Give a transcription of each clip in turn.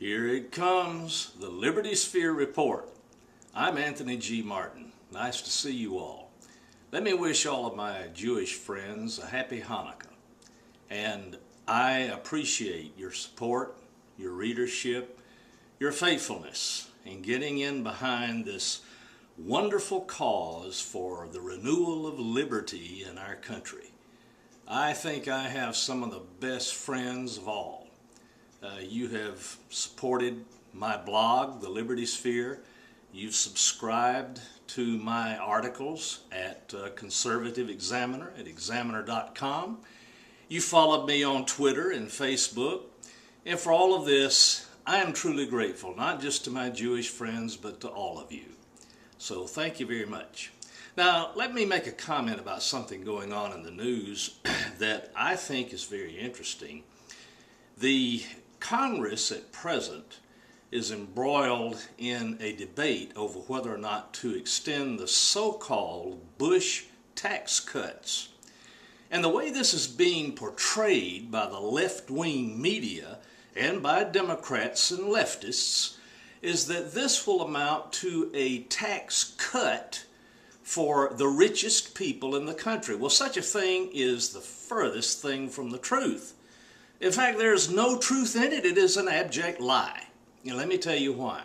Here it comes, the Liberty Sphere Report. I'm Anthony G. Martin. Nice to see you all. Let me wish all of my Jewish friends a happy Hanukkah. And I appreciate your support, your readership, your faithfulness in getting in behind this wonderful cause for the renewal of liberty in our country. I think I have some of the best friends of all. You have supported my blog, The Liberty Sphere. You've subscribed to my articles at Conservative Examiner at examiner.com. You followed me on Twitter and Facebook. And for all of this, I am truly grateful, not just to my Jewish friends, but to all of you. So thank you very much. Now, let me make a comment about something going on in the news that I think is very interesting. The Congress at present is embroiled in a debate over whether or not to extend the so-called Bush tax cuts. And the way this is being portrayed by the left-wing media and by Democrats and leftists is that this will amount to a tax cut for the richest people in the country. Well, such a thing is the furthest thing from the truth. In fact, there is no truth in it. It is an abject lie. And let me tell you why.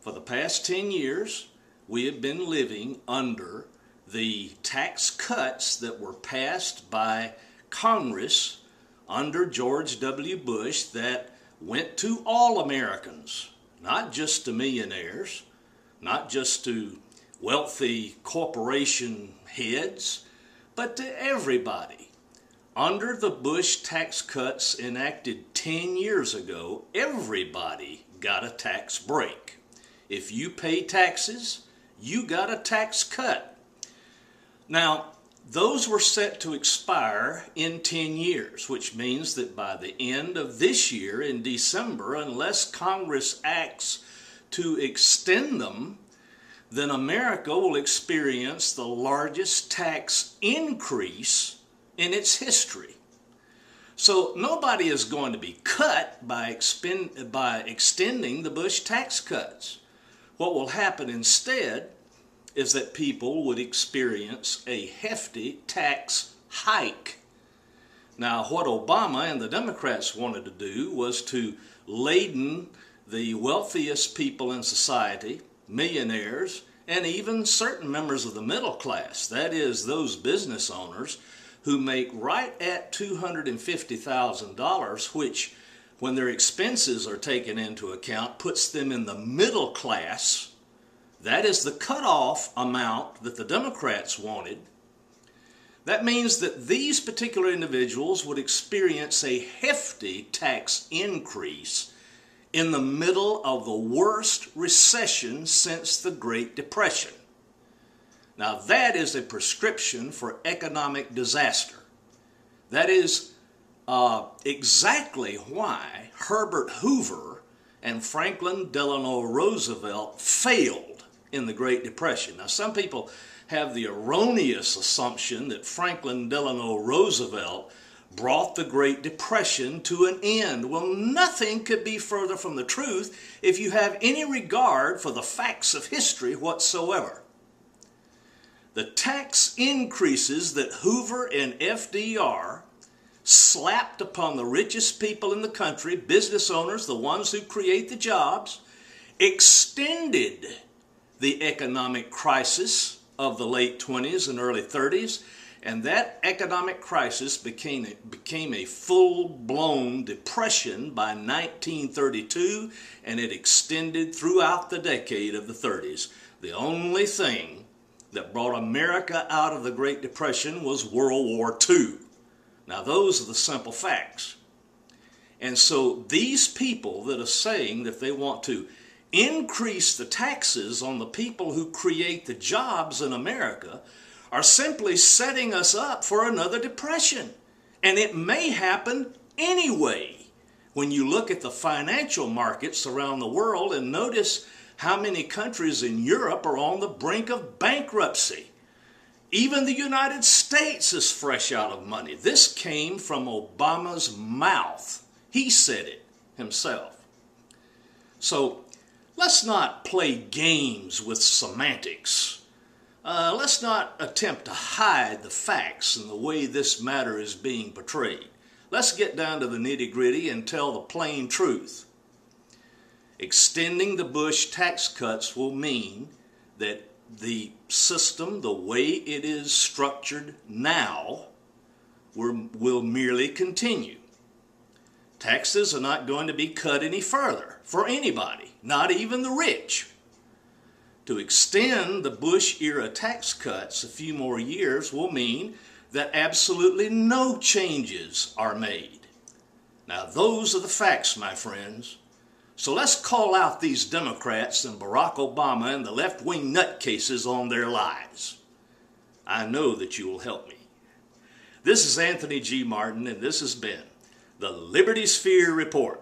For the past 10 years, we have been living under the tax cuts that were passed by Congress under George W. Bush that went to all Americans, not just to millionaires, not just to wealthy corporation heads, but to everybody. Under the Bush tax cuts enacted 10 years ago, everybody got a tax break. If you pay taxes, you got a tax cut. Now, those were set to expire in 10 years, which means that by the end of this year, in December, unless Congress acts to extend them, then America will experience the largest tax increase in its history. So nobody is going to be cut by extending the Bush tax cuts. What will happen instead is that people would experience a hefty tax hike. Now, what Obama and the Democrats wanted to do was to laden the wealthiest people in society, millionaires, and even certain members of the middle class, that is, those business owners who make right at $250,000, which, when their expenses are taken into account, puts them in the middle class. That is the cutoff amount that the Democrats wanted. That means that these particular individuals would experience a hefty tax increase in the middle of the worst recession since the Great Depression. Now, that is a prescription for economic disaster. That is exactly why Herbert Hoover and Franklin Delano Roosevelt failed in the Great Depression. Now, some people have the erroneous assumption that Franklin Delano Roosevelt brought the Great Depression to an end. Well, nothing could be further from the truth if you have any regard for the facts of history whatsoever. The tax increases that Hoover and FDR slapped upon the richest people in the country, business owners, the ones who create the jobs, extended the economic crisis of the late 20s and early 30s, and that economic crisis became a full-blown depression by 1932, and it extended throughout the decade of the 30s. The only thing that brought America out of the Great Depression was World War II. Now, those are the simple facts. And so these people that are saying that they want to increase the taxes on the people who create the jobs in America are simply setting us up for another depression. And it may happen anyway. When you look at the financial markets around the world and notice how many countries in Europe are on the brink of bankruptcy. Even the United States is fresh out of money. This came from Obama's mouth. He said it himself. So let's not play games with semantics. Let's not attempt to hide the facts and the way this matter is being portrayed. Let's get down to the nitty-gritty and tell the plain truth. Extending the Bush tax cuts will mean that the system, the way it is structured now, will merely continue. Taxes are not going to be cut any further for anybody, not even the rich. To extend the Bush-era tax cuts a few more years will mean that absolutely no changes are made. Now, those are the facts, my friends. So let's call out these Democrats and Barack Obama and the left-wing nutcases on their lies. I know that you will help me. This is Anthony G. Martin, and this has been the Liberty Sphere Report.